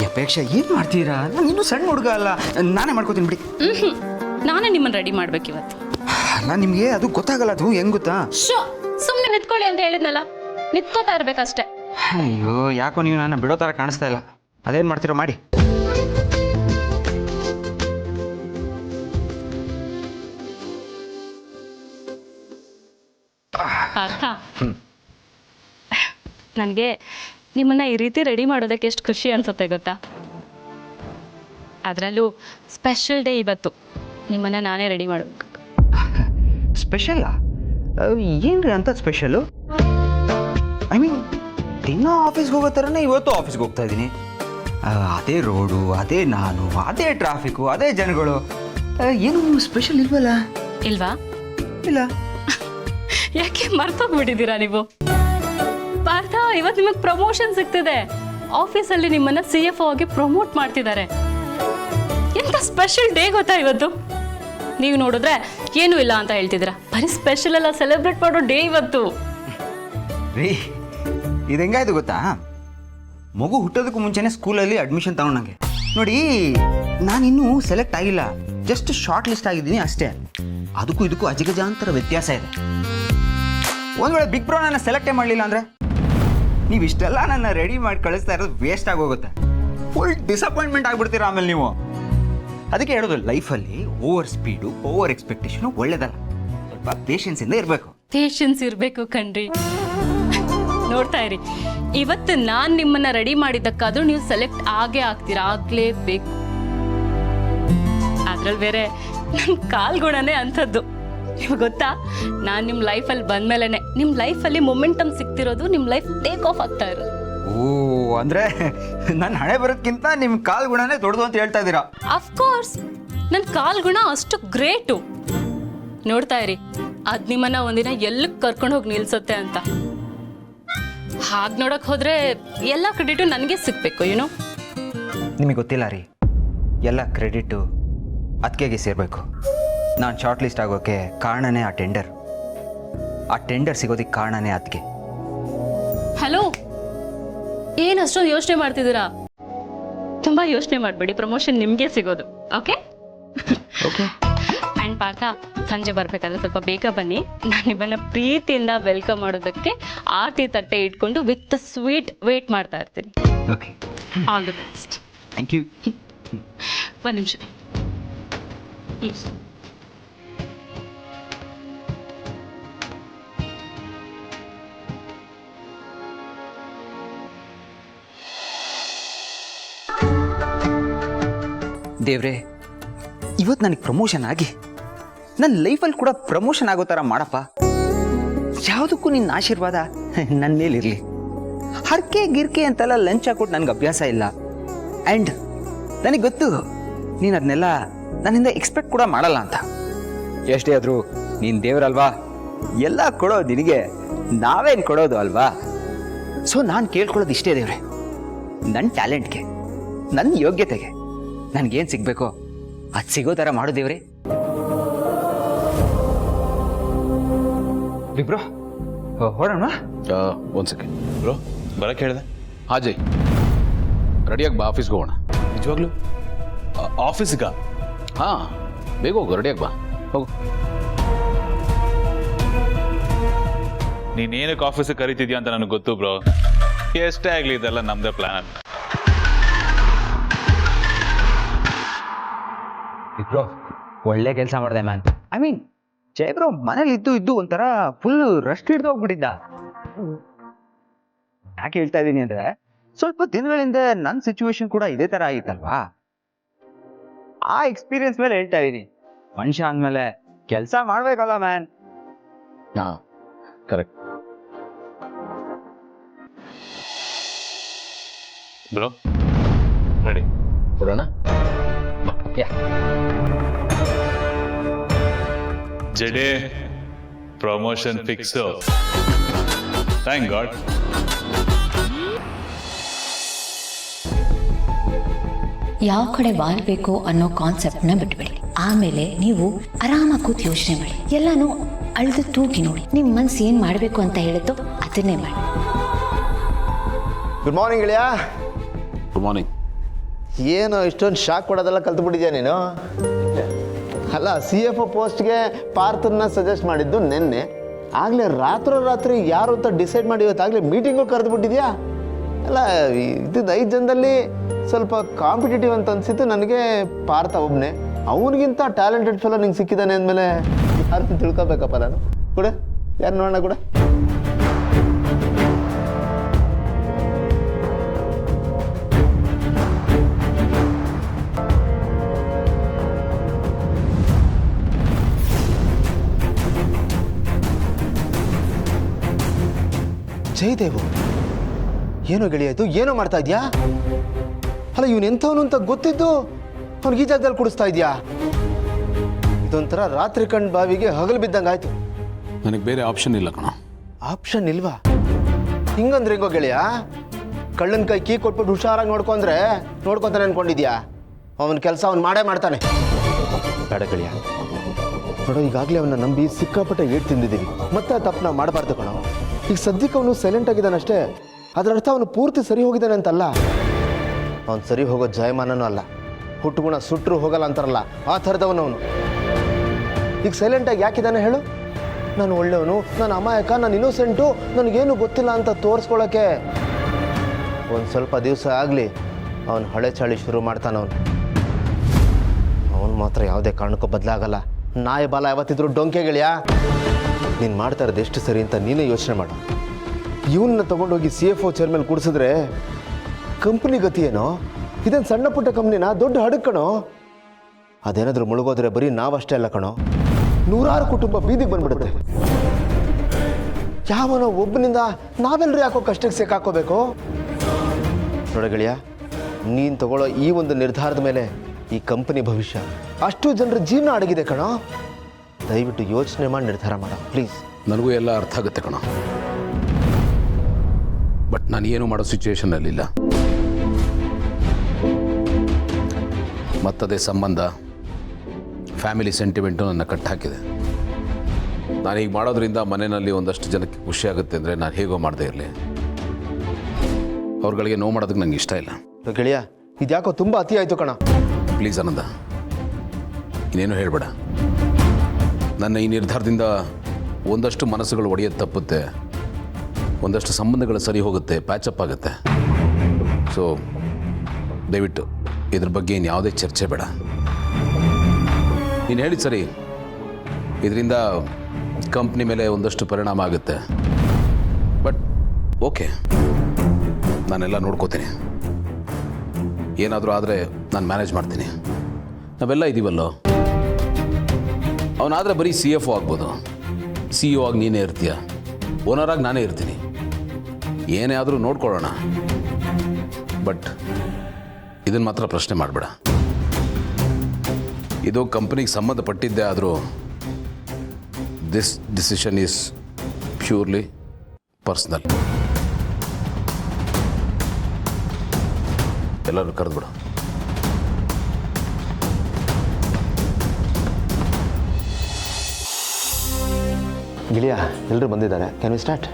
ಅಪೇಕ್ಷೆ ಏನು ಮಾಡ್ತೀರಾ? ನಾನು ಇನ್ನೂ ಸಣ್ಣ ಹುಡುಗ ಅಲ್ಲ, ನಾನೇ ಮಾಡ್ಕೋತೀನಿ ಬಿಡಿ. ನಾನೇ ನಿಮ್ಮನ್ನು ರೆಡಿ ಮಾಡ್ಬೇಕು ಇವತ್ತು. ಅಲ್ಲ ನಿಮಗೆ ಅದು ಗೊತ್ತಾಗಲ್ಲ, ಅದು ಹೆಂಗ್ ಗೊತ್ತಾ? ಸುಮ್ಮನೆ ನಿಂತ್ಕೊಳ್ಳಿ ಅಂತ ಹೇಳಿದ್ನಲ್ಲ, ನಿಂತ್ಕೋತಾ ಇರ್ಬೇಕಷ್ಟೇ. ಅಯ್ಯೋ ಯಾಕೋ ನೀವು ನನ್ನ ಬಿಡೋ ಥರ ಕಾಣಿಸ್ತಾ ಇಲ್ಲ. ಅದೇನು ಮಾಡ್ತೀರೋ ಮಾಡಿ. ಅರ್ಥ ನನಗೆ ನಿಮ್ಮನ್ನ ಈ ರೀತಿ ರೆಡಿ ಮಾಡೋದಕ್ಕೆ ಎಷ್ಟು ಖುಷಿ ಅನ್ಸುತ್ತೆ ಗೊತ್ತಾ? ಅದರಲ್ಲೂ ಸ್ಪೆಷಲ್ ಡೇ ಇವತ್ತು, ನಿಮ್ಮನ್ನ ನಾನೇ ರೆಡಿ ಮಾಡಬೇಕು. ಸ್ಪೆಷಲ್ಲಾ? ಏನ್ರಿ ಅಂತ ಸ್ಪೆಷಲು? ಐ ಮೀನ್ ದಿನ ಆಫೀಸ್ಗೆ ಹೋಗೋ ಥರನೇ ಇವತ್ತು ಆಫೀಸ್ಗೆ ಹೋಗ್ತಾ ಇದ್ದೀನಿ. ಅದೇ ರೋಡು, ಅದೇ ನಾನು, ಅದೇ ಟ್ರಾಫಿಕ್ಕು, ಅದೇ ಜನಗಳು. ಏನು ಸ್ಪೆಷಲ್ ಇಲ್ವಲ್ಲ? ಇಲ್ವಾ? ಇಲ್ಲ. ಯಾಕೆ ಮರ್ತೋಗ್ಬಿಟ್ಟಿದ್ದೀರಾ ನೀವು? ಪಾರ್ಥ, ಇವತ್ತು ನಿಮಗೆ ಪ್ರಮೋಷನ್ ಸಿಗ್ತಿದೆ. ಆಫೀಸಲ್ಲಿ ನಿಮ್ಮನ್ನ CFO ಆಗಿ ಪ್ರಮೋಟ್ ಮಾಡ್ತಿದ್ದಾರೆ. ಎಂತ ಸ್ಪೆಷಲ್ ಡೇ ಗೊತ್ತಾ ಇವತ್ತು? ನೀವು ನೋಡಿದ್ರೆ ಏನೂ ಇಲ್ಲ ಅಂತ ಹೇಳ್ತಿದ್ದೀರಾ. ಬರೀ ಸ್ಪೆಷಲ್ ಎಲ್ಲ ಸೆಲೆಬ್ರೇಟ್ ಮಾಡೋ ಡೇ ಇವತ್ತು. ರೀ ಇದು ಹೆಂಗಾಯ್ತು ಗೊತ್ತಾ? ಮಗು ಹುಟ್ಟೋದಕ್ಕೂ ಮುಂಚೆನೇ ಸ್ಕೂಲಲ್ಲಿ ಅಡ್ಮಿಷನ್ ತಗೊಂಡಂಗೆ ನೋಡಿ. ನಾನಿನ್ನೂ ಸೆಲೆಕ್ಟ್ ಆಗಿಲ್ಲ, ಜಸ್ಟ್ ಶಾರ್ಟ್ ಲಿಸ್ಟ್ ಆಗಿದ್ದೀನಿ ಅಷ್ಟೇ. ಅದಕ್ಕೂ ಇದಕ್ಕೂ ಅಜಗಜಾಂತರ ವ್ಯತ್ಯಾಸ ಇದೆ. ಒಂದು ವೇಳೆ ಬಿಗ್ ಬ್ರೋ ನನ್ನ ಸೆಲೆಕ್ಟೇ ಮಾಡಲಿಲ್ಲ ಅಂದರೆ ನೀವು ಇಷ್ಟೆಲ್ಲ ನನ್ನ ರೆಡಿ ಮಾಡಿ ಕಳಿಸ್ತಾ ಇರೋದು ವೇಸ್ಟ್ ಆಗೋಗುತ್ತೆ. ಫುಲ್ ಡಿಸಪಾಯಿಂಟ್ಮೆಂಟ್ ಆಗಿಬಿಡ್ತೀರಾ ಆಮೇಲೆ ನೀವು. ಅದಕ್ಕೆ ಹೇಳೋದು, ಲೈಫಲ್ಲಿ ಓವರ್ ಸ್ಪೀಡು, ಓವರ್ ಎಕ್ಸ್ಪೆಕ್ಟೇಷನು ಒಳ್ಳೇದಲ್ಲ. ಸ್ವಲ್ಪ ಪೇಷನ್ಸಿಂದ ಇರಬೇಕು. ಪೇಷನ್ಸ್ ಇರಬೇಕು ಕಣ್ರಿ. ನೋಡ್ತಾ ಇರಿ, ಇವತ್ತು ನಾನು ನಿಮ್ಮನ್ನ ರೆಡಿ ಮಾಡಿದ್ದಕ್ಕಾದ್ರೂ ನೀವು ಸೆಲೆಕ್ಟ್ ಆಗೇ ಆಗ್ಲೇಬೇಕು. ಅದ್ರಲ್ಲಿ ಬೇರೆ ನನ್ನ ಕಾಲ್ಗುಣನೇ ಅಂಥದ್ದು. ನಿಮ್ಗೆ ಗೊತ್ತಾ, ನಾನು ನಿಮ್ಮ ಲೈಫಲ್ಲಿ ಬಂದ್ಮೇಲೆ ನಿಮ್ಮ ಲೈಫಲ್ಲಿ ಮೊಮೆಂಟಮ್ ಸಿಗ್ತಿರೋದು, ನಿಮ್ಮ ಲೈಫ್ ಟೇಕ್ ಆಫ್ ಆಗ್ತಾ ಇರೋದು. ಓ ಅಂದ್ರೆ ನನ್ನ ಹಣೆ ಬರೋದಕ್ಕಿಂತ ನಿಮ್ಮ ಕಾಲ್ ಗುಣನೇ ದೊಡ್ಡದು ಅಂತ ಹೇಳ್ತಾ ಇದ್ದೀರಾ? ಅಫ್ಕೋರ್ಸ್, ನನ್ನ ಕಾಲ್ಗುಣ ಅಷ್ಟು ಗ್ರೇಟು. ನೋಡ್ತಾ ಇರಿ, ಅದು ನಿಮ್ಮನ್ನ ಒಂದಿನ ಎಲ್ಲಿಗೆ ಕರ್ಕೊಂಡು ಹೋಗಿ ನಿಲ್ಸುತ್ತೆ ಅಂತ. ಹಾಗೆ ನೋಡಕ್ ಹೋದ್ರೆ ಎಲ್ಲ ಕ್ರೆಡಿಟು ನನಗೆ ಸಿಗ್ಬೇಕು, ಏನೋ. ನಿಮಗೆ ಗೊತ್ತಿಲ್ಲ ರೀ, ಎಲ್ಲ ಕ್ರೆಡಿಟು ಅದಕ್ಕೆ ಸೇರಬೇಕು. ನಾನು ಶಾರ್ಟ್ ಲಿಸ್ಟ್ ಆಗೋಕ್ಕೆ ಕಾರಣನೇ ಆ ಟೆಂಡರ್ ಸಿಗೋದಕ್ಕೆ ಕಾರಣನೇ ಅದಕ್ಕೆ. ಹಲೋ, ಏನು ಅಷ್ಟೊಂದು ಯೋಚನೆ ಮಾಡ್ತಿದ್ದೀರಾ? ತುಂಬ ಯೋಚನೆ ಮಾಡಬೇಡಿ, ಪ್ರಮೋಷನ್ ನಿಮಗೆ ಸಿಗೋದು. Okay okay. ಆ್ಯಂಡ್ ಪಾರ್ಥ, ಸಂಜೆ ಬರಬೇಕಾದ್ರೆ ಸ್ವಲ್ಪ ಬೇಗ ಬನ್ನಿ. ನಾನು ನಿಮ್ಮನ್ನ ಪ್ರೀತಿಯಿಂದ ವೆಲ್ಕಮ್ ಮಾಡೋದಕ್ಕೆ ಆರತಿ ತಟ್ಟೆ ಇಟ್ಕೊಂಡು ವಿತ್ ಸ್ವೀಟ್ ವೇಟ್ ಮಾಡ್ತಾ ಇರ್ತೀನಿ. Okay, all the best. Thank you. ಒಂದು ನಿಮಿಷ. ದೇವ್ರೆ, ಇವತ್ತು ನನಗೆ ಪ್ರಮೋಷನ್ ಆಗಿ ನನ್ನ ಲೈಫಲ್ಲಿ ಕೂಡ ಪ್ರಮೋಷನ್ ಆಗೋ ಥರ ಮಾಡಪ್ಪ. ಯಾವುದಕ್ಕೂ ನಿನ್ನ ಆಶೀರ್ವಾದ ನನ್ನ ಮೇಲಿರಲಿ. ಹರಕೆ ಗಿರ್ಕೆ ಅಂತೆಲ್ಲ ಲಂಚ್ ಹಾಕೊಟ್ಟು ನನಗೆ ಅಭ್ಯಾಸ ಇಲ್ಲ. ಆ್ಯಂಡ್ ನನಗೆ ಗೊತ್ತು ನೀನು ಅದನ್ನೆಲ್ಲ ನನ್ನಿಂದ ಎಕ್ಸ್ಪೆಕ್ಟ್ ಕೂಡ ಮಾಡಲ್ಲ ಅಂತ. ಎಷ್ಟೇ ಆದರೂ ನೀನು ದೇವರಲ್ವಾ, ಎಲ್ಲ ಕೊಡೋದು ನಿನಗೆ, ನಾವೇನು ಕೊಡೋದು ಅಲ್ವಾ? ಸೊ ನಾನು ಕೇಳ್ಕೊಳ್ಳೋದು ಇಷ್ಟೇ ದೇವ್ರೆ, ನನ್ನ ಟ್ಯಾಲೆಂಟ್ಗೆ, ನನ್ನ ಯೋಗ್ಯತೆಗೆ ನನಗೇನು ಸಿಗಬೇಕೋ ಅದು ಸಿಗೋ ಥರ ಮಾಡು ದೇವ್ರೆ. ಬ್ರೋ ಹೊರಡೋಣ? ಒಂದು ಸೆಕೆಂಡ್ ಬ್ರೋ, ಬರಕ್ಕೆ ಹೇಳಿದೆ. ಹಾಜಯ್, ರೆಡಿಯಾಗಿ ಬಾ, ಆಫೀಸ್ಗೆ ಹೋಗೋಣ. ನಿಜವಾಗ್ಲೂ ಆಫೀಸ್ಗ? ಹಾಂ, ಬೇಗ ಹೋಗು, ರೆಡಿಯಾಗಿ ಬಾ, ಹೋಗು. ನೀನೇನಕ್ಕೆ ಆಫೀಸಿಗೆ ಕರಿತಿದ್ಯಾ ಅಂತ ನನಗೆ ಗೊತ್ತು ಬ್ರೋ. ಎಷ್ಟೇ ಆಗಲಿ ಇದೆಲ್ಲ ನಮ್ಮದೇ ಪ್ಲಾನ್. ಬ್ರೋ ಒಳ್ಳೆ ಕೆಲಸ ಮಾಡಿದೆ man. I mean Jaya bro ಮನೇಲಿ ಇದ್ದು ಒಂಥರ ಫುಲ್ ರಸ್ಟ್ ಹಿಡ್ದು ಹೋಗ್ಬಿಟ್ಟಿದ್ದ. ಯಾಕೆ ಹೇಳ್ತಾ ಇದ್ದೀನಿ ಅಂದ್ರೆ, ಸ್ವಲ್ಪ ದಿನಗಳಿಂದ ನನ್ನ ಸಿಚುವೇಶನ್ ಕೂಡ ಇದೇ ತರ ಆಗಿತ್ತಲ್ವಾ, ಆ ಎಕ್ಸ್ಪೀರಿಯನ್ಸ್ ಮೇಲೆ ಹೇಳ್ತಾ ಇದ್ದೀನಿ. ಮನುಷ್ಯ ಅಂದಮೇಲೆ ಕೆಲಸ ಮಾಡ್ಬೇಕಲ್ಲ ಮ್ಯಾನ್. ಹಾಂ, ಕರೆಕ್ಟ್ ಬ್ರೋ. ರೆಡಿ, ಕೊಡೋಣ. ಜಡೆ ಪ್ರಮೋಷನ್ ಫಿಕ್ಸ್. Thank god. ಯಾವ ಕಡೆ ವಾಲ್ಬೇಕು ಅನ್ನೋ ಕಾನ್ಸೆಪ್ಟ್ನ ಬಿಟ್ಬಿಡಿ. ಆಮೇಲೆ ನೀವು ಆರಾಮಾಗಿ ಕೂತ್ ಯೋಚನೆ ಮಾಡಿ, ಎಲ್ಲಾನು ಅಳ್ದು ತೂಗಿ ನೋಡಿ. ನಿಮ್ಮ ಮನ್ಸು ಏನ್ ಮಾಡ್ಬೇಕು ಅಂತ ಹೇಳುತ್ತೋ ಅದನ್ನೇ ಮಾಡಿ. ಗುಡ್ ಮಾರ್ನಿಂಗ್ ಗೆಳೆಯ. Good morning. ಏನೋ ಇಷ್ಟೊಂದು ಶಾಕ್ ಕೊಡೋದೆಲ್ಲ ಕಲ್ತ್ಬಿಟ್ಟಿದ್ಯಾ ನೀನು? ಅಲ್ಲ, CFO ಪೋಸ್ಟ್ಗೆ ಪಾರ್ಥನ್ನ ಸಜೆಸ್ಟ್ ಮಾಡಿದ್ದು ನೆನ್ನೆ. ಆಗಲೇ ರಾತ್ರಿ ಯಾರು ಅಂತ ಡಿಸೈಡ್ ಮಾಡಿ ಇವತ್ತಾಗಲೇ ಮೀಟಿಂಗು ಕರೆದು ಬಿಟ್ಟಿದ್ಯಾ? ಅಲ್ಲ, ಇದ್ದಿದ್ದು 5 ಜನದಲ್ಲಿ ಸ್ವಲ್ಪ ಕಾಂಪಿಟೇಟಿವ್ ಅಂತ ಅನಿಸಿತ್ತು ನನಗೆ ಪಾರ್ಥ ಒಬ್ಬನೇ. ಅವನಿಗಿಂತ ಟ್ಯಾಲೆಂಟೆಡ್ ಫೆಲೋ ನಿಂಗೆ ಸಿಕ್ಕಿದ್ದಾನೆ ಅಂದಮೇಲೆ ಯಾರು ತಿಳ್ಕೊಬೇಕಪ್ಪ ನಾನು. ಕೂಡ ಯಾರು ನೋಡೋಣ ಕೂಡ. ಜಯದೇವು, ಏನೋ ಗೆಳೆಯಾಯ್ತು, ಏನೋ ಮಾಡ್ತಾ ಇದ್ಯಾ? ಅಲ್ಲ, ಇವನು ಎಂಥವನು ಅಂತ ಗೊತ್ತಿದ್ದು ಅವ್ನಿಗೆ ಈ ಜಾಗದಲ್ಲಿ ಕುಡಿಸ್ತಾ ಇದೆಯಾ? ಇದೊಂಥರ ರಾತ್ರಿ ಕಣ್ ಬಾವಿಗೆ ಹಗಲು ಬಿದ್ದಂಗೆ ಆಯ್ತು. ನನಗೆ ಬೇರೆ ಆಪ್ಷನ್ ಇಲ್ಲ ಕಣ. ಆಪ್ಷನ್ ಇಲ್ವಾ? ಹಿಂಗಂದ್ರೆ ಹೆಂಗೋ ಗೆಳೆಯ? ಕಳ್ಳನ ಕೈ ಕೀ ಕೊಟ್ಬಿಟ್ಟು ಹುಷಾರಾಗಿ ನೋಡ್ಕೊತಾನೆ ಅನ್ಕೊಂಡಿದ್ಯಾ? ಅವನ ಕೆಲಸ ಅವ್ನು ಮಾಡೇ ಮಾಡ್ತಾನೆ. ಬೇಡ ಗೆಳೆಯ, ನೋಡೋ, ಈಗಾಗಲೇ ಅವನ್ನ ನಂಬಿ ಸಿಕ್ಕಾಪಟ್ಟೆ ಏಟ್ ತಿಂದಿದ್ದೀವಿ. ಮತ್ತೆ ಆ ತಪ್ಪು ನಾವು ಮಾಡಬಾರ್ದು ಕಣೋ. ಈಗ ಸದ್ಯಕ್ಕೆ ಅವನು ಸೈಲೆಂಟ್ ಆಗಿದ್ದಾನಷ್ಟೇ. ಅದರ ಅರ್ಥ ಅವನು ಪೂರ್ತಿ ಸರಿ ಹೋಗಿದ್ದಾನೆ ಅಂತಲ್ಲ. ಅವನು ಸರಿ ಹೋಗೋ ಜಯಮಾನನೂ ಅಲ್ಲ. ಹುಟ್ಟುಗುಣ ಸುಟ್ಟರು ಹೋಗಲ್ಲ ಅಂತಾರಲ್ಲ, ಆ ಥರದವನು ಅವನು. ಈಗ ಸೈಲೆಂಟಾಗಿ ಯಾಕಿದ್ದಾನೆ ಹೇಳು? ನಾನು ಒಳ್ಳೆಯವನು, ನಾನು ಅಮಾಯಕ, ನಾನು ಇನ್ನೋಸೆಂಟು, ನನಗೇನು ಗೊತ್ತಿಲ್ಲ ಅಂತ ತೋರಿಸ್ಕೊಳ್ಳೋಕ್ಕೆ ಒಂದು ಸ್ವಲ್ಪ ದಿವಸ ಆಗಲಿ ಅವನು ಹಳೆ ಚಾಳಿ ಶುರು ಮಾಡ್ತಾನವನು. ಅವನು ಮಾತ್ರ ಯಾವುದೇ ಕಾರಣಕ್ಕೂ ಬದಲಾಗಲ್ಲ. ನಾಯಿ ಬಾಲ ಯಾವತ್ತಿದ್ರು ಡೊಂಕೆ ಗೆಳೆಯ. ನೀನು ಮಾಡ್ತಾ ಇರೋದು ಎಷ್ಟು ಸರಿ ಅಂತ ನೀನೇ ಯೋಚನೆ ಮಾಡು. ಇವನ್ನ ತೊಗೊಂಡೋಗಿ CFO ಚೇರ್ ಮೇಲೆ ಕೂಡಿಸಿದ್ರೆ ಕಂಪ್ನಿ ಗತಿ ಏನೋ? ಇದೇನು ಸಣ್ಣ ಪುಟ್ಟ ಕಂಪ್ನಿನ, ದೊಡ್ಡ ಹಡಗು ಕಣೋ. ಅದೇನಾದರೂ ಮುಳುಗೋದ್ರೆ ಬರೀ ನಾವಷ್ಟೇ ಅಲ್ಲ ಕಣೋ, 100 ಕುಟುಂಬ ಬೀದಿಗೆ ಬಂದ್ಬಿಡುತ್ತೆ. ಯಾವನೋ ಒಬ್ಬನಿಂದ ನಾವೆಲ್ಲರೂ ಯಾಕೋ ಕಷ್ಟಕ್ಕೆ ಸಿಕ್ಕಾಕೋಬೇಕು? ನೋಡ ಗೆಳೆಯ, ನೀನು ತಗೊಳ್ಳೋ ಈ ಒಂದು ನಿರ್ಧಾರದ ಮೇಲೆ ಈ ಕಂಪನಿ ಭವಿಷ್ಯ, ಅಷ್ಟು ಜನರ ಜೀವನ ಅಡಗಿದೆ ಕಣೋ. ದಯವಿಟ್ಟು ಯೋಚನೆ ಮಾಡಿ ನಿರ್ಧಾರ ಮಾಡ ಪ್ಲೀಸ್. ನನಗೂ ಎಲ್ಲ ಅರ್ಥ ಆಗುತ್ತೆ ಕಣ, ಬಟ್ ನಾನು ಏನು ಮಾಡೋ ಸಿಚುವೇಶನಲ್ಲಿಲ್ಲ. ಮತ್ತದೇ ಸಂಬಂಧ, ಫ್ಯಾಮಿಲಿ ಸೆಂಟಿಮೆಂಟು ನನ್ನ ಕಟ್ಟಾಕಿದೆ. ನಾನು ಈಗ ಮಾಡೋದ್ರಿಂದ ಮನೆಯಲ್ಲಿ ಒಂದಷ್ಟು ಜನಕ್ಕೆ ಖುಷಿ ಆಗುತ್ತೆ ಅಂದರೆ ನಾನು ಹೇಗೋ ಮಾಡದೇ ಇರಲಿ. ಅವ್ರುಗಳಿಗೆ ನೋವು ಮಾಡೋದಕ್ಕೆ ನಂಗೆ ಇಷ್ಟ ಇಲ್ಲ. ಗೆಳೆಯ, ಇದ್ಯಾಕೋ ತುಂಬ ಅತಿ ಆಯಿತು ಕಣ. ಪ್ಲೀಸ್ ಆನಂದ, ಇನ್ನೇನು ಹೇಳಬೇಡ. ನನ್ನ ಈ ನಿರ್ಧಾರದಿಂದ ಒಂದಷ್ಟು ಮನಸ್ಸುಗಳು ಒಡೆಯೋದು ತಪ್ಪುತ್ತೆ, ಒಂದಷ್ಟು ಸಂಬಂಧಗಳು ಸರಿ ಹೋಗುತ್ತೆ, ಪ್ಯಾಚಪ್ ಆಗುತ್ತೆ. ಸೊ ದಯವಿಟ್ಟು ಇದ್ರ ಬಗ್ಗೆ ಇನ್ನು ಯಾವುದೇ ಚರ್ಚೆ ಬೇಡ. ನೀನು ಹೇಳಿದ ಸರಿ, ಇದರಿಂದ ಕಂಪ್ನಿ ಮೇಲೆ ಒಂದಷ್ಟು ಪರಿಣಾಮ ಆಗುತ್ತೆ. ಬಟ್ ಓಕೆ, ನಾನೆಲ್ಲ ನೋಡ್ಕೋತೀನಿ. ಏನಾದರೂ ಆದರೆ ನಾನು ಮ್ಯಾನೇಜ್ ಮಾಡ್ತೀನಿ. ನಾವೆಲ್ಲ ಇದ್ದೀವಲ್ಲೋ. ಅವನಾದರೆ ಬರೀ CFO ಆಗ್ಬೋದು, CEO ಆಗಿ ನೀನೇ ಇರ್ತೀಯ, ಓನರಾಗಿ ನಾನೇ ಇರ್ತೀನಿ. ಏನೇ ಆದರೂ ನೋಡ್ಕೊಳ್ಳೋಣ. ಬಟ್ ಇದನ್ನು ಮಾತ್ರ ಪ್ರಶ್ನೆ ಮಾಡಬೇಡ. ಇದು ಕಂಪನಿಗೆ ಸಂಬಂಧಪಟ್ಟಿದ್ದೇ ಆದರೂ this decision is purely personal. ಎಲ್ಲರೂ ಕರೆದ್ಬಿಡು. ಗಿಳಿಯ, ಎಲ್ಲರೂ ಬಂದಿದ್ದಾರೆ. Can we start?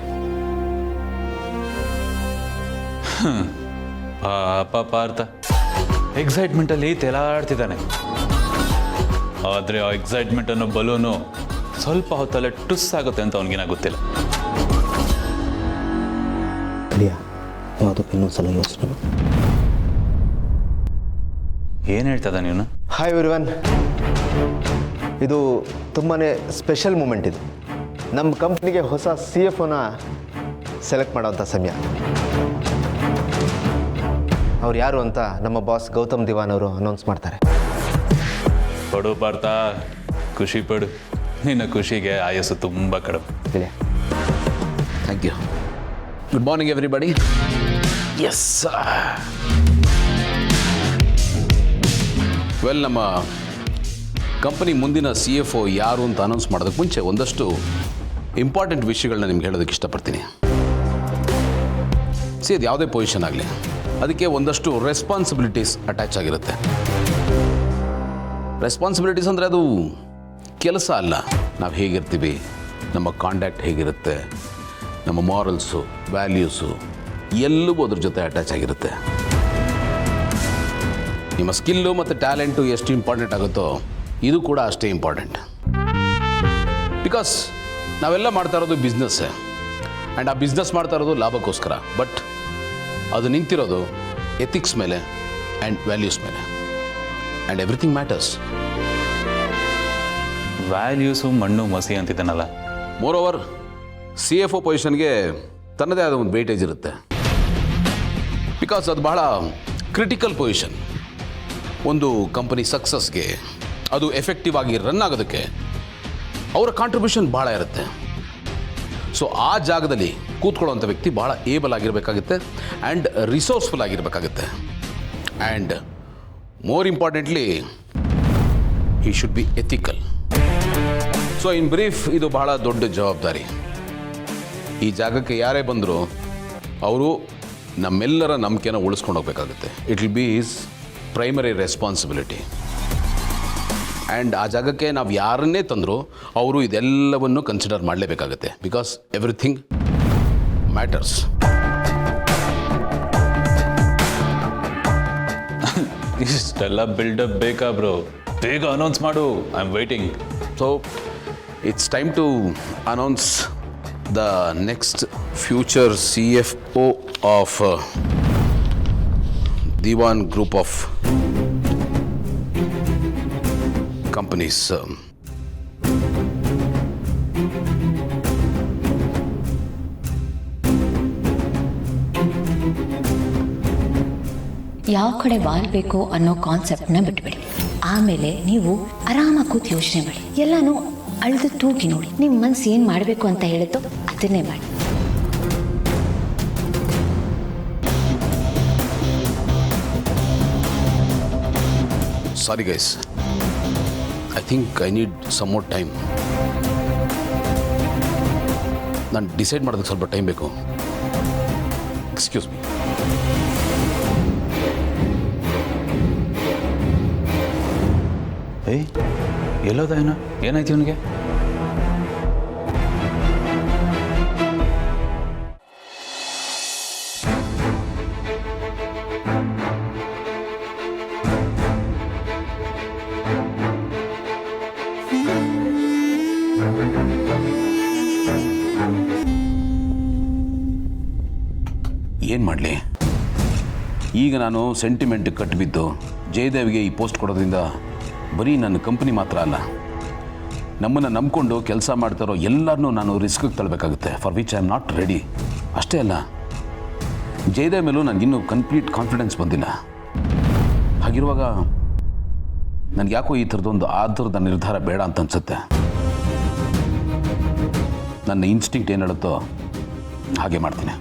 ಪಾಪ ಪಾರ್ಥ ಎಕ್ಸೈಟ್ಮೆಂಟಲ್ಲಿ ತೇಲಾಡ್ತಿದ್ದಾನೆ. ಆದರೆ ಆ ಎಕ್ಸೈಟ್ಮೆಂಟ್ ಅನ್ನೋ ಬಲೂನು ಸ್ವಲ್ಪ ಹೊತ್ತಲ್ಲೇ ಟುಸ್ ಆಗುತ್ತೆ ಅಂತ ಅವನಿಗಿನ ಗೊತ್ತಿಲ್ಲ. ಗಿಳಿಯ, ಅದಕ್ಕೆ ಇನ್ನೊಂದ್ಸಲ ಯೋಚನೆ. ಏನು ಹೇಳ್ತದ ನೀನು? ಹಾಯ್ ಎವ್ರಿವನ್, ಇದು ತುಂಬಾ ಸ್ಪೆಷಲ್ ಮೂಮೆಂಟ್. ಇದು ನಮ್ಮ ಕಂಪ್ನಿಗೆ ಹೊಸ CFOನ ಸೆಲೆಕ್ಟ್ ಮಾಡೋವಂಥ ಸಮಯ. ಅವ್ರು ಯಾರು ಅಂತ ನಮ್ಮ ಬಾಸ್ ಗೌತಮ್ ದಿವಾನ್ ಅವರು ಅನೌನ್ಸ್ ಮಾಡ್ತಾರೆ. ಪಡು ಪಾರ್ಥ, ಖುಷಿ ಪಡು. ನಿನ್ನ ಖುಷಿಗೆ ಆಯಸ್ಸು ತುಂಬ ಕಡಿಮೆ. Thank you. Good morning everybody. Yes, well, ನಮ್ಮ ಕಂಪನಿ ಮುಂದಿನ CFO ಯಾರು ಅಂತ ಅನೌನ್ಸ್ ಮಾಡೋದಕ್ಕೆ ಮುಂಚೆ ಒಂದಷ್ಟು ಇಂಪಾರ್ಟೆಂಟ್ ವಿಷಯಗಳನ್ನ ನಿಮ್ಗೆ ಹೇಳೋದಕ್ಕೆ ಇಷ್ಟಪಡ್ತೀನಿ. ಅದು ಯಾವುದೇ ಪೊಸಿಷನ್ ಆಗಲಿ, ಅದಕ್ಕೆ ಒಂದಷ್ಟು ರೆಸ್ಪಾನ್ಸಿಬಿಲಿಟೀಸ್ ಅಟ್ಯಾಚ್ ಆಗಿರುತ್ತೆ. ರೆಸ್ಪಾನ್ಸಿಬಿಲಿಟೀಸ್ ಅಂದರೆ ಅದು ಕೆಲಸ ಅಲ್ಲ. ನಾವು ಹೇಗಿರ್ತೀವಿ, ನಮ್ಮ ಕಾಂಟ್ಯಾಕ್ಟ್ ಹೇಗಿರುತ್ತೆ, ನಮ್ಮ ಮಾರಲ್ಸು, ವ್ಯಾಲ್ಯೂಸು ಎಲ್ಲವೂ ಅದ್ರ ಜೊತೆ ಅಟ್ಯಾಚ್ ಆಗಿರುತ್ತೆ. ನಿಮ್ಮ ಸ್ಕಿಲ್ಲು ಮತ್ತು ಟ್ಯಾಲೆಂಟು ಎಷ್ಟು ಇಂಪಾರ್ಟೆಂಟ್ ಆಗುತ್ತೋ ಇದು ಕೂಡ ಅಷ್ಟೇ ಇಂಪಾರ್ಟೆಂಟ್. ಬಿಕಾಸ್ ನಾವೆಲ್ಲ ಮಾಡ್ತಾ ಇರೋದು ಬಿಸ್ನೆಸ್ಸೇ, ಆ್ಯಂಡ್ ಆ ಬಿಸ್ನೆಸ್ ಮಾಡ್ತಾ ಇರೋದು ಲಾಭಕ್ಕೋಸ್ಕರ. ಬಟ್ ಅದು ನಿಂತಿರೋದು ಎಥಿಕ್ಸ್ ಮೇಲೆ ಆ್ಯಂಡ್ ವ್ಯಾಲ್ಯೂಸ್ ಮೇಲೆ, ಆ್ಯಂಡ್ ಎವ್ರಿಥಿಂಗ್ ಮ್ಯಾಟರ್ಸ್. ವ್ಯಾಲ್ಯೂಸು ಮಣ್ಣು ಮಸಿ ಅಂತಿದ್ದಾನಲ್ಲ. ಮೋರ್ ಓವರ್ CFO ಪೊಸಿಷನ್ಗೆ ತನ್ನದೇ ಆದ ಒಂದು ವೇಟೇಜ್ ಇರುತ್ತೆ. ಬಿಕಾಸ್ ಅದು ಬಹಳ ಕ್ರಿಟಿಕಲ್ ಪೊಸಿಷನ್. ಒಂದು ಕಂಪನಿ ಸಕ್ಸಸ್ಗೆ, ಅದು ಎಫೆಕ್ಟಿವ್ ಆಗಿ ರನ್ ಆಗೋದಕ್ಕೆ ಅವರ ಕಾಂಟ್ರಿಬ್ಯೂಷನ್ ಭಾಳ ಇರುತ್ತೆ. ಸೊ ಆ ಜಾಗದಲ್ಲಿ ಕೂತ್ಕೊಳ್ಳೋವಂಥ ವ್ಯಕ್ತಿ ಭಾಳ ಏಬಲ್ ಆಗಿರಬೇಕಾಗುತ್ತೆ ಆ್ಯಂಡ್ ರಿಸೋರ್ಸ್ಫುಲ್ ಆಗಿರಬೇಕಾಗುತ್ತೆ. And more importantly he should be ethical. So in brief, ಇದು ಬಹಳ ದೊಡ್ಡ ಜವಾಬ್ದಾರಿ. ಈ ಜಾಗಕ್ಕೆ ಯಾರೇ ಬಂದರೂ ಅವರು ನಮ್ಮೆಲ್ಲರ ನಂಬಿಕೆನ ಉಳಿಸ್ಕೊಂಡು ಹೋಗ್ಬೇಕಾಗುತ್ತೆ. It will be is primary responsibility. And ಆ ಜಾಗಕ್ಕೆ ನಾವು ಯಾರನ್ನೇ ತಂದರೂ ಅವರು ಇದೆಲ್ಲವನ್ನು ಕನ್ಸಿಡರ್ ಮಾಡಲೇಬೇಕಾಗುತ್ತೆ. Because everything matters. ಇಷ್ಟೆಲ್ಲ ಬಿಲ್ಡಪ್ ಬೇಕಾ ಬ್ರೋ? ಬೇಗ ಅನೌನ್ಸ್ ಮಾಡು, I am waiting. So it's time to announce the next future CFO of Diwan group of companies. ಯಾವ ಕಡೆ ವಾಲ್ಬೇಕು ಅನ್ನೋ ಕಾನ್ಸೆಪ್ಟ್ನ ಬಿಟ್ಬಿಡಿ. ಆಮೇಲೆ ನೀವು ಆರಾಮಾಗಿ ಕೂತು ಯೋಚನೆ ಮಾಡಿ. ಎಲ್ಲಾನು ಅಳ್ದು ತೂಗಿ ನೋಡಿ. ನಿಮ್ಮ ಮನಸ್ಸು ಏನು ಮಾಡಬೇಕು ಅಂತ ಹೇಳುತ್ತೋ ಅದನ್ನೇ ಮಾಡಿ. Sorry guys, I think I need some more time. ನಾನು ಡಿಸೈಡ್ ಮಾಡೋದಕ್ಕೆ ಸ್ವಲ್ಪ ಟೈಮ್ ಬೇಕು. Excuse me. ಏಯ್, ಎಲ್ಲೋದ ಏನೋ? ಏನಾಯ್ತು ಇವನಿಗೆ? ಏನು ಮಾಡಲಿ? ಈಗ ನಾನು ಸೆಂಟಿಮೆಂಟ್ ಕಟ್ಟಿಬಿದ್ದು ಜಯದೇವ್ಗೆ ಈ ಪೋಸ್ಟ್ ಕೊಡೋದ್ರಿಂದ ಬರೀ ನನ್ನ ಕಂಪನಿ ಮಾತ್ರ ಅಲ್ಲ, ನಮ್ಮನ್ನು ನಂಬಿಕೊಂಡು ಕೆಲಸ ಮಾಡ್ತಾರೋ ಎಲ್ಲರನ್ನೂ ನಾನು ರಿಸ್ಕಿಗೆ ತಳ್ಳಬೇಕಾಗುತ್ತೆ. For which I am not ready. ಅಷ್ಟೇ ಅಲ್ಲ, ಜಯದೇವ್ ಮೇಲೂ ನನಗಿನ್ನೂ ಕಂಪ್ಲೀಟ್ ಕಾನ್ಫಿಡೆನ್ಸ್ ಬಂದಿಲ್ಲ. ಹಾಗಿರುವಾಗ ನನಗೆ ಯಾಕೋ ಈ ಥರದೊಂದು ಆಧಾರದ ನಿರ್ಧಾರ ಬೇಡ ಅಂತ ಅನಿಸುತ್ತೆ. ನನ್ನ ಇನ್ಸ್ಟಿಂಕ್ಟ್ ಏನು ಹೇಳುತ್ತೋ ಹಾಗೆ ಮಾಡ್ತೀನಿ.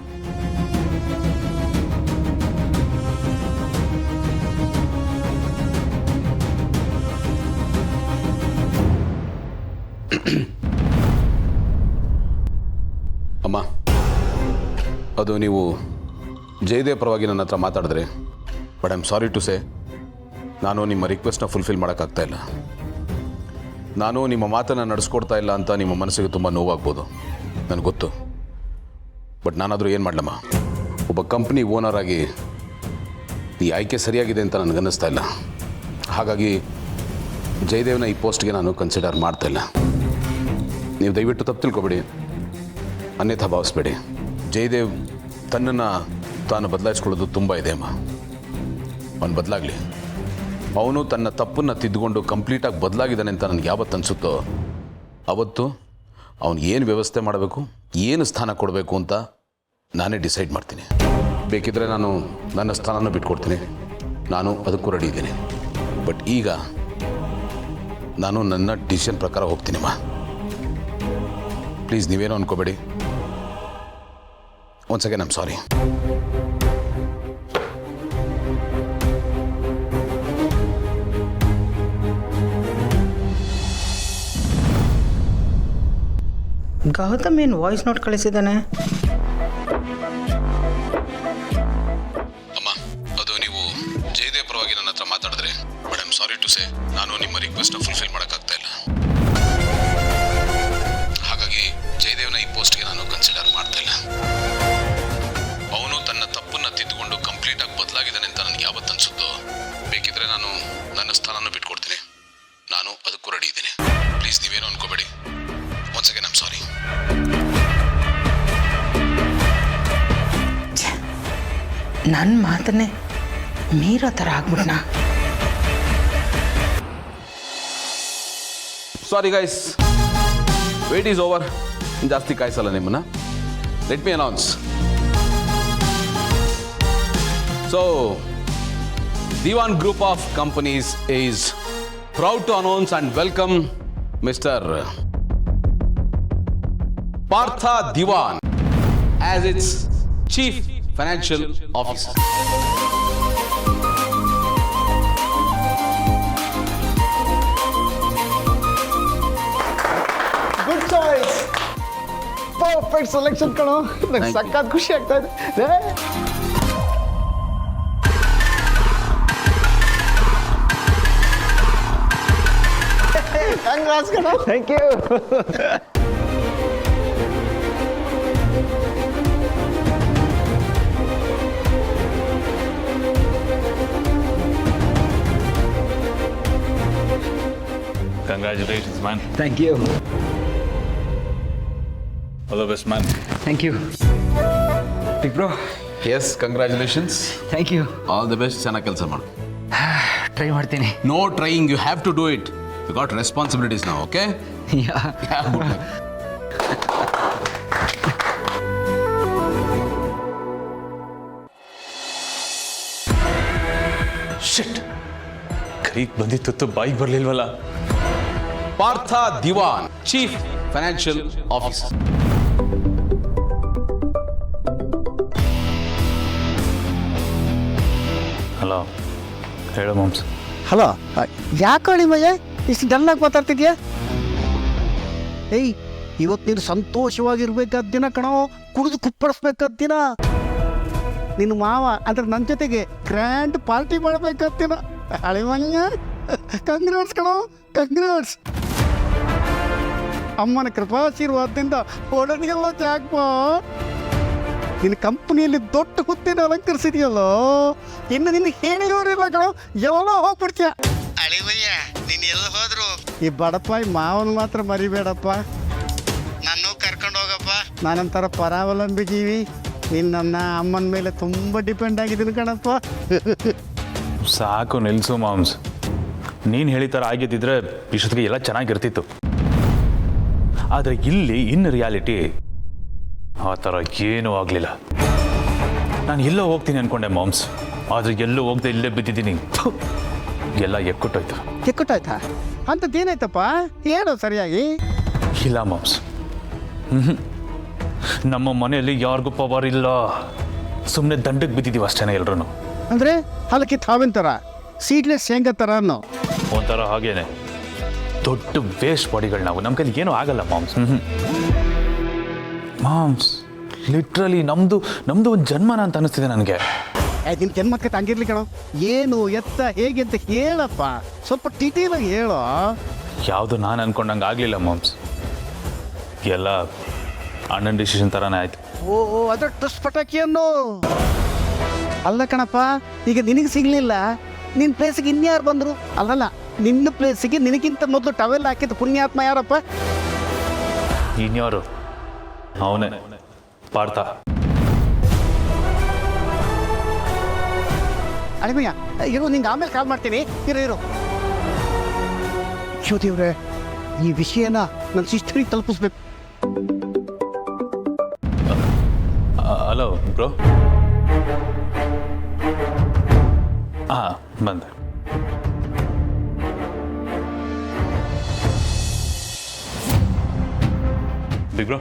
ಅಮ್ಮ, ಅದು ನೀವು ಜಯದೇವ್ ಪರವಾಗಿ ನನ್ನ ಹತ್ರ ಮಾತಾಡಿದ್ರಿ. But I am sorry to say, ನಾನು ನಿಮ್ಮ ರಿಕ್ವೆಸ್ಟ್ನ ಫುಲ್ಫಿಲ್ ಮಾಡೋಕ್ಕಾಗ್ತಾ ಇಲ್ಲ. ನಾನು ನಿಮ್ಮ ಮಾತನ್ನು ನಡೆಸ್ಕೊಡ್ತಾ ಇಲ್ಲ ಅಂತ ನಿಮ್ಮ ಮನಸ್ಸಿಗೆ ತುಂಬ ನೋವಾಗ್ಬೋದು, ನನಗೆ ಗೊತ್ತು. ಬಟ್ ನಾನಾದರೂ ಏನು ಮಾಡಲಮ್ಮ? ಒಬ್ಬ ಕಂಪ್ನಿ ಓನರ್ ಆಗಿ ಈ ಆಯ್ಕೆ ಸರಿಯಾಗಿದೆ ಅಂತ ನನಗನ್ನಿಸ್ತಾ ಇಲ್ಲ. ಹಾಗಾಗಿ ಜಯದೇವ್ನ ಈ ಪೋಸ್ಟ್ಗೆ ನಾನು ಕನ್ಸಿಡರ್ ಮಾಡ್ತಾ ಇಲ್ಲ. ನೀವು ದಯವಿಟ್ಟು ತಪ್ಪು ತಿಳ್ಕೊಬೇಡಿ, ಅನ್ಯಥಾ ಭಾವಿಸ್ಬೇಡಿ. ಜಯದೇವ್ ತನ್ನನ್ನು ತಾನು ಬದಲಾಯಿಸ್ಕೊಳ್ಳೋದು ತುಂಬ ಇದೆ ಅಮ್ಮ. ಅವನು ಬದಲಾಗಲಿ. ಅವನು ತನ್ನ ತಪ್ಪನ್ನು ತಿದ್ದುಕೊಂಡು ಕಂಪ್ಲೀಟಾಗಿ ಬದಲಾಗಿದ್ದಾನೆ ಅಂತ ನನಗೆ ಯಾವತ್ತು ಅನಿಸುತ್ತೋ ಅವತ್ತು ಅವನು ಏನು ವ್ಯವಸ್ಥೆ ಮಾಡಬೇಕು, ಏನು ಸ್ಥಾನ ಕೊಡಬೇಕು ಅಂತ ನಾನೇ ಡಿಸೈಡ್ ಮಾಡ್ತೀನಿ. ಬೇಕಿದ್ದರೆ ನಾನು ನನ್ನ ಸ್ಥಾನನೂ ಬಿಟ್ಕೊಡ್ತೀನಿ, ನಾನು ಅದಕ್ಕೂ ರೆಡಿ ಇದ್ದೀನಿ. ಬಟ್ ಈಗ ನಾನು ನನ್ನ ಡಿಸಿಷನ್ ಪ್ರಕಾರ ಹೋಗ್ತೀನಿಮ್ಮ. ಪ್ಲೀಸ್ ನೀವೇನೋ ಅನ್ಕೋಬೇಡಿ. Once again I am sorry. Gautam ಏನು ವಾಯ್ಸ್ ನೋಟ್ ಕಳಿಸಿದ್ದಾನೆ? ಅಮ್ಮ, ಅದು ನೀವು ಜಯದೇವ್ ಪರವಾಗಿ ನನ್ನ ಹತ್ರ ಮಾತಾಡಿದ್ರಿ. But I am sorry to say, ನಾನು ನಿಮ್ಮ ರಿಕ್ವೆಸ್ಟ್ನ ಫುಲ್ಫಿಲ್ ಮಾಡೋಕ್ಕಾಗ್ತಾ ಇಲ್ಲ. ಹಾಗಾಗಿ ಜಯದೇವ್ನ ಈ ಪೋಸ್ಟ್ಗೆ ನಾನು ಕನ್ಸಿಡರ್ ಮಾಡ್ತಾ ಇಲ್ಲ. ಅವನು ತನ್ನ ತಪ್ಪನ್ನು ತಿದ್ದುಕೊಂಡು ಕಂಪ್ಲೀಟಾಗಿ ಬದಲಾಗಿದ್ದಾನೆ ಅಂತ ನನಗೆ ಯಾವತ್ತು ಅನಿಸುತ್ತೋ ಬೇಕಿದ್ರೆ ನನ್ನ ಮಾತನ್ನೇ ಮೀರೋ ಥರ ಆಗ್ಬಿಟ್ನಾ? Sorry guys, wait is over. ಜಾಸ್ತಿ ಕಾಯಿಸಲ್ಲ ನಿಮ್ಮನ್ನ. Let me announce. So Diwan group of companies is proud to announce and welcome mister Partha Diwan as its chief financial officer. Good choice, perfect selection ಕಣೋ. ನಂಗೆ ಸಖತ್ ಖುಷಿ ಆಗ್ತಾ ಇದೆ. ಕಂಗ್ರಾಟ್ಸ್ ಕಣ. Thank you. Congratulations man. Thank you. All the best man. Thank you big bro. Yes, congratulations. Thank you. All the best. ಚೆನ್ನಾಗಿ ಕೆಲಸ ಮಾಡು. ಟ್ರೈ ಮಾಡ್ತೀನಿ. No trying, you have to do it. You got responsibilities now, okay? Yeah. Yeah, good luck. ಶಿಟ್, ಕೈಗೆ ಬಂದಿತ್ತು ಬಾಯಿಗೆ ಬರಲಿಲ್ವಲ್ಲ. ಪಾರ್ಥ ದಿವಾನ್, chief financial officer. Hello, ಹೇಳು moms. Hello, ಯಾಕಳಿ Mayya ಇಷ್ಟು ಡಲ್ಲಾಗಿ ಮಾತಾಡ್ತಿದ್ಯಾ? ಏಯ್, ಇವತ್ತು ನೀನು ಸಂತೋಷವಾಗಿರ್ಬೇಕಾದ ದಿನ ಕಣೋ, ಕುಡಿದು ಕುಪ್ಪಳಿಸ್ಬೇಕಾದ ದಿನ. ನಿನ್ನ ಮಾವ ಅಂದ್ರೆ ನನ್ನ ಜೊತೆಗೆ ಗ್ರ್ಯಾಂಡ್ ಪಾರ್ಟಿ ಮಾಡಬೇಕಾದ ದಿನ. ಹಳಿಮಯ್ಯ, ಕಂಗ್ರಾಟ್ಸ್ ಕಣೋ, ಕಂಗ್ರಾಟ್ಸ್. ಅಮ್ಮನ ಕೃಪಾಶೀರ್ವಾದದಿಂದ ಒಡನೆಲ್ಲ ಜಾಕ್ಪಾ. ನಿನ್ನ ಕಂಪ್ನಿಯಲ್ಲಿ ದೊಡ್ಡ ಹುದ್ದೆನ ಅಲಂಕರಿಸಿದೆಯಲ್ಲೋ, ಇನ್ನು ನಿನ್ನ ಹೇಳಿರೋರಿಲ್ಲ ಕಣೋ, ಯಾವಲೋ ಹೋಗ್ಬಿಡ್ತೀಯ. ಅಳಿವಯ್ಯ, ನೀನು ಎಲ್ಲ ಹೋದ್ರು ಈ ಬಡಪಾಯಿ ಮಾವನ ಮಾತ್ರ ಮರಿಬೇಡಪ್ಪ. ನಾನು ಕರ್ಕೊಂಡು ಹೋಗಪ್ಪ. ನಾನಂತರ ಪರಾವಲಂಬಿ ಜೀವಿ. ನೀನು ನನ್ನ ಅಮ್ಮನ ಮೇಲೆ ತುಂಬ ಡಿಪೆಂಡ್ ಆಗಿದ್ದೀನಿ ಕಣಪ್ಪ. ಸಾಕು ನಿಲ್ಸು ಮಾಮ್ಸ್. ನೀನು ಹೇಳಿತರ ಆಗಿದ್ದಿದ್ರೆ ಇಷ್ಟೊತ್ತಿಗೆ ಎಲ್ಲ ಚೆನ್ನಾಗಿರ್ತಿತ್ತು. ಆದರೆ ಇಲ್ಲಿ ಇನ್ ರಿಯಾಲಿಟಿ ಆ ಥರ ಏನೂ ಆಗಲಿಲ್ಲ. ನಾನು ಎಲ್ಲೋ ಹೋಗ್ತೀನಿ ಅಂದ್ಕೊಂಡೆ ಮಾಮ್ಸ್, ಆದರೆ ಎಲ್ಲೂ ಹೋಗದೆ ಇಲ್ಲೇ ಬಿದ್ದಿದ್ದೀನಿ. ಎಲ್ಲ ಎಕ್ಕುಟ್ಟೋಯ್ತು. ಎಕ್ಕುಟ್ಟಾಯ್ತಾ? ಅಂಥದ್ದೇನಾಯ್ತಪ್ಪ, ಹೇಳು ಸರಿಯಾಗಿ. ಇಲ್ಲ ಮಾಮ್ಸ್, ನಮ್ಮ ಮನೆಯಲ್ಲಿ ಯಾರಿಗೂ ಪವರ್ ಇಲ್ಲ. ಸುಮ್ಮನೆ ದಂಡಕ್ಕೆ ಬಿದ್ದಿದ್ದೀವಿ ಅಷ್ಟೇ ಎಲ್ರೂ. ಅಂದರೆ ಹಲಕ್ಕೆ ತಾವಿನ ಥರ, ಸೀಡ್ಲೆಸ್ ಶೇಂಗಾ ಥರ ಅನ್ನೋ ಒಂಥರ ಹಾಗೇನೆ. ದೊಡ್ಡ ವೇಸ್ಟ್ ಬಾಡಿಗಳು ನಾವು. ನಮ್ಮ ಕೈಲಿ ಏನೂ ಆಗಲ್ಲ ಮಾಮ್ಸ್. ಮಾಮ್ಸ್, ಲಿಟ್ರಲಿ ನಮ್ಮದು ಒಂದು ಜನ್ಮನ ಅಂತ ಅನ್ನಿಸ್ತಿದೆ ನನಗೆ. ನಿನ್ನ ಜನ್ಮಕ್ಕೆ ತಂಗಿರ್ಲಿ ಕಣೋ. ಏನು ಎತ್ತ ಹೇಗೆ ಅಂತ ಹೇಳಪ್ಪ, ಸ್ವಲ್ಪ ಡೀಟೇಲಾಗಿ ಹೇಳೋ. ಯಾವುದು ನಾನು ಅನ್ಕೊಂಡಂಗೆ ಆಗಲಿಲ್ಲ ಮಾಮ್ಸ್. ಎಲ್ಲ ಅಣ್ಣನ ಡಿಸಿಷನ್ ಥರನೇ ಆಯ್ತು. ಓ, ಅದ್ರ ಟಸ್ ಪಟಾಕಿಯನ್ನು ಅಲ್ಲ ಕಣಪ್ಪ. ಈಗ ನಿನಗೆ ಸಿಗಲಿಲ್ಲ, ನಿನ್ನ ಪ್ಲೇಸಿಗೆ ಇನ್ಯಾರು ಬಂದರು? ಅಲ್ಲಲ್ಲ, ನಿನ್ನ ಪ್ಲೇಸಿಗೆ ನಿನಗಿಂತ ಮೊದಲು ಟವೆಲ್ ಹಾಕಿದ್ದು ಪುಣ್ಯಾತ್ಮ ಯಾರಪ್ಪ? ಇನ್ಯಾರು? ಅವನೇ, ಪಾರ್ಥ. ಅಳಿಮಯ್ಯ, ಇರು, ನಿಂಗೆ ಆಮೇಲೆ ಕಾಲ್ ಮಾಡ್ತೀನಿ. ಇರು. ಜ್ಯೋತಿಯವ್ರೆ, ಈ ವಿಷಯನ ನನ್ನ ಸಿಸ್ಟರಿಗೆ ತಲುಪಿಸ್ಬೇಕು. Hello bro. ಹಾಂ, ಬಂದೆ. ಬಿಗ್ ಬ್ರೋ,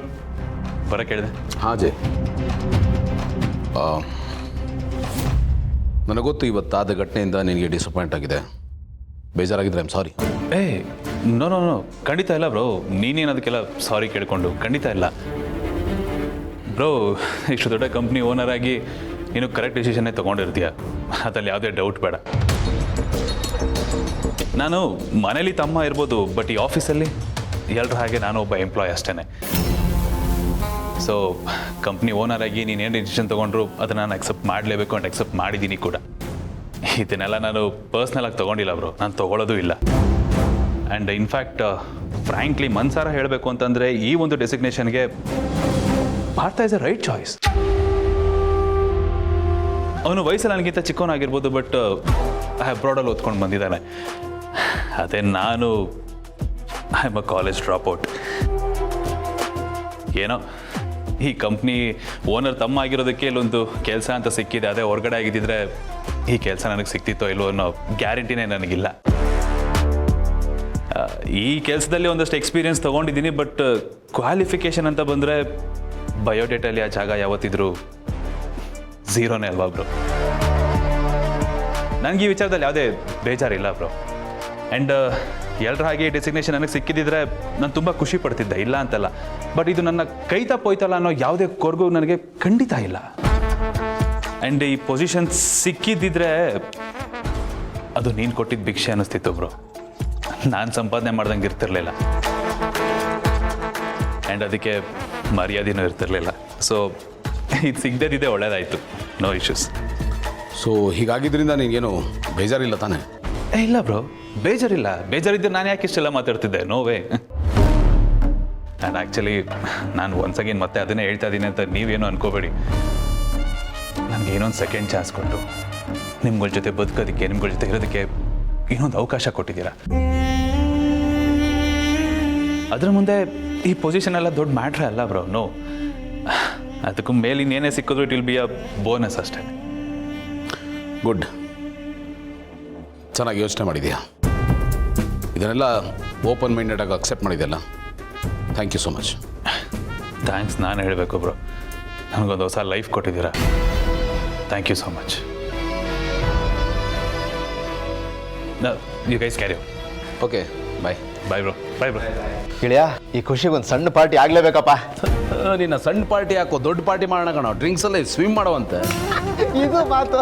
ಬರಕ್ಕೆ ಹೇಳಿದೆ. ಹಾಂ ಜೈ, ನನಗೊತ್ತು ಇವತ್ತಾದ ಘಟನೆಯಿಂದ ನಿನಗೆ ಡಿಸಪಾಯಿಂಟ್ ಆಗಿದೆ, ಬೇಜಾರಾಗಿದ್ರೆ ಐಮ್ ಸಾರಿ. ಏ, ನೋ, ಖಂಡಿತ ಇಲ್ಲ ಬ್ರೋ. ನೀನೇನು ಅದಕ್ಕೆಲ್ಲ ಸಾರಿ ಕೇಳಿಕೊಂಡು ಖಂಡಿತ ಇಲ್ಲ ಬ್ರೋ. ಇಷ್ಟು ದೊಡ್ಡ ಕಂಪ್ನಿ ಓನರ್ ಆಗಿ ನೀನು ಕರೆಕ್ಟ್ ಡಿಸಿಷನ್ನೇ ತೊಗೊಂಡಿರ್ತೀಯ, ಅದ್ರಲ್ಲಿ ಯಾವುದೇ ಡೌಟ್ ಬೇಡ. ನಾನು ಮನೇಲಿ ತಮ್ಮ ಇರ್ಬೋದು, ಬಟ್ ಈ ಆಫೀಸಲ್ಲಿ ಎಲ್ಲರ ಹಾಗೆ ನಾನು ಒಬ್ಬ ಎಂಪ್ಲಾಯ್ ಅಷ್ಟೇ. ಸೊ ಕಂಪ್ನಿ ಓನರ್ ಆಗಿ ನೀನೇನು ಡಿಸಿಷನ್ ತೊಗೊಂಡ್ರು ಅದನ್ನು ನಾನು ಅಕ್ಸೆಪ್ಟ್ ಮಾಡಲೇಬೇಕು ಅಂತ ಅಕ್ಸೆಪ್ಟ್ ಮಾಡಿದ್ದೀನಿ ಕೂಡ. ಇದನ್ನೆಲ್ಲ ನಾನು ಪರ್ಸ್ನಲಾಗಿ ತೊಗೊಂಡಿಲ್ಲ ಬ್ರೋ, ನಾನು ತೊಗೊಳ್ಳೋದು ಇಲ್ಲ. ಆ್ಯಂಡ್ ಇನ್ಫ್ಯಾಕ್ಟ್ ಫ್ರ್ಯಾಂಕ್ಲಿ ಮನ್ಸಾರ ಹೇಳಬೇಕು ಅಂತಂದರೆ ಈ ಒಂದು ಡೆಸಿಗ್ನೇಷನ್ಗೆ Bharat is a right choice. ಅವನು ವಯಸ್ಸಲ್ಲಿ ನನಗಿಂತ ಚಿಕ್ಕವನಾಗಿರ್ಬೋದು, ಬಟ್ ಅಬ್ರಾಡಲ್ಲಿ ಓದ್ಕೊಂಡು ಬಂದಿದ್ದಾನೆ. ಅದೇ ನಾನು I am a college drop out. ಏನೋ ಈ ಕಂಪ್ನಿ ಓನರ್ ತಮ್ಮ ಆಗಿರೋದಕ್ಕೆ ಇಲ್ಲೊಂದು ಕೆಲಸ ಅಂತ ಸಿಕ್ಕಿದೆ. ಅದೇ ಹೊರಗಡೆ ಆಗಿದ್ದಿದ್ರೆ ಈ ಕೆಲಸ ನನಗೆ ಸಿಕ್ತಿತ್ತೋ ಇಲ್ಲೋ ಅನ್ನೋ ಗ್ಯಾರಂಟಿನೇ ನನಗಿಲ್ಲ. ಈ ಕೆಲಸದಲ್ಲಿ ಒಂದಷ್ಟು ಎಕ್ಸ್ಪೀರಿಯನ್ಸ್ ತೊಗೊಂಡಿದ್ದೀನಿ, ಬಟ್ ಕ್ವಾಲಿಫಿಕೇಷನ್ ಅಂತ ಬಂದರೆ ಬಯೋಡೇಟಲ್ಲಿ ಆ ಜಾಗ ಯಾವತ್ತಿದ್ರೂ ಝೀರೋನೇ ಅಲ್ವಾ ಬ್ರೋ. ನನಗೆ ಈ ವಿಚಾರದಲ್ಲಿ ಯಾವುದೇ ಬೇಜಾರಿಲ್ಲ ಬ್ರೋ. ಆ್ಯಂಡ್ ಎಲ್ಲರ ಹಾಗೆ ಡೆಸಿಗ್ನೇಷನ್ ನನಗೆ ಸಿಕ್ಕಿದ್ದಿದ್ರೆ ನಾನು ತುಂಬ ಖುಷಿ ಪಡ್ತಿದ್ದೆ, ಇಲ್ಲ ಅಂತಲ್ಲ. ಬಟ್ ಇದು ನನ್ನ ಕೈ ತಪ್ಪೋಯ್ತಲ್ಲ ಅನ್ನೋ ಯಾವುದೇ ಕೊರಗು ನನಗೆ ಖಂಡಿತ ಇಲ್ಲ. ಆ್ಯಂಡ್ ಈ ಪೊಸಿಷನ್ ಸಿಕ್ಕಿದ್ದಿದ್ರೆ ಅದು ನೀನು ಕೊಟ್ಟಿದ್ದ ಭಿಕ್ಷೆ ಅನ್ನಿಸ್ತಿತ್ತು ಬ್ರೋ. ನಾನು ಸಂಪಾದನೆ ಮಾಡ್ದಂಗೆ ಇರ್ತಿರ್ಲಿಲ್ಲ, ಆ್ಯಂಡ್ ಅದಕ್ಕೆ ಮರ್ಯಾದೆನೂ ಇರ್ತಿರ್ಲಿಲ್ಲ. ಸೊ ಇದು ಸಿಗದಿದ್ದೇ ಒಳ್ಳೇದಾಯಿತು. No issues. ಸೊ ಹೀಗಾಗಿದ್ದರಿಂದ ನೀನೇನು ಬೇಜಾರಿಲ್ಲ ತಾನೇ? ಇಲ್ಲ ಬ್ರೋ, ಬೇಜಾರಿದ್ದರೆ ನಾನು ಯಾಕೆ ಇಷ್ಟೆಲ್ಲ ಮಾತಾಡ್ತಿದ್ದೆ? No way. ನಾನು ಆ್ಯಕ್ಚುಲಿ ನಾನು ಒನ್ಸ್ ಅಗೇನ್ ಮತ್ತೆ ಅದನ್ನೇ ಹೇಳ್ತಾ ಇದ್ದೀನಿ ಅಂತ ನೀವೇನು ಅನ್ಕೋಬೇಡಿ. ನನಗೆ ಇನ್ನೊಂದು ಸೆಕೆಂಡ್ ಚಾನ್ಸ್ ಕೊಟ್ಟು ನಿಮ್ಗಳ ಜೊತೆ ಬದುಕೋದಕ್ಕೆ, ನಿಮ್ಗಳ ಜೊತೆ ಇರೋದಕ್ಕೆ ಇನ್ನೊಂದು ಅವಕಾಶ ಕೊಟ್ಟಿದ್ದೀರಾ. ಅದ್ರ ಮುಂದೆ ಈ ಪೊಸಿಷನ್ ಎಲ್ಲ ದೊಡ್ಡ ಮ್ಯಾಟ್ರೇ ಅಲ್ಲ ಬ್ರೋ. ನೋ, ಅದಕ್ಕೂ ಮೇಲೆ ಇನ್ನೇನೇ ಸಿಕ್ಕಿದ್ರು it will be a bonus ಅಷ್ಟೇ. ಗುಡ್, ಚೆನ್ನಾಗಿ ಯೋಚನೆ ಮಾಡಿದೆಯಾ. ಇದನ್ನೆಲ್ಲ ಓಪನ್ ಮೈಂಡೆಡಾಗಿ ಅಕ್ಸೆಪ್ಟ್ ಮಾಡಿದೆಯಲ್ಲ, thank you so much. Thanks ನಾನು ಹೇಳಬೇಕು ಬ್ರೋ. ನನಗೊಂದು ಹೊಸ ಲೈಫ್ ಕೊಟ್ಟಿದ್ದೀರಾ. Thank you so much. You guys carry. Okay, bye. Bye bro. Bye bro. ಗೆಳೆಯ, ಈ ಖುಷಿಗೆ ಒಂದು ಸಣ್ಣ ಪಾರ್ಟಿ ಆಗಲೇಬೇಕಪ್ಪ. ನಿನ್ನ ಸಣ್ಣ ಪಾರ್ಟಿ ಹಾಕೋ, ದೊಡ್ಡ ಪಾರ್ಟಿ ಮಾಡೋಣ ಕಣೋ. ಡ್ರಿಂಕ್ಸಲ್ಲೇ ಸ್ವಿಮ್ ಮಾಡೋವಂತೆ. ಇದು ಮಾತು.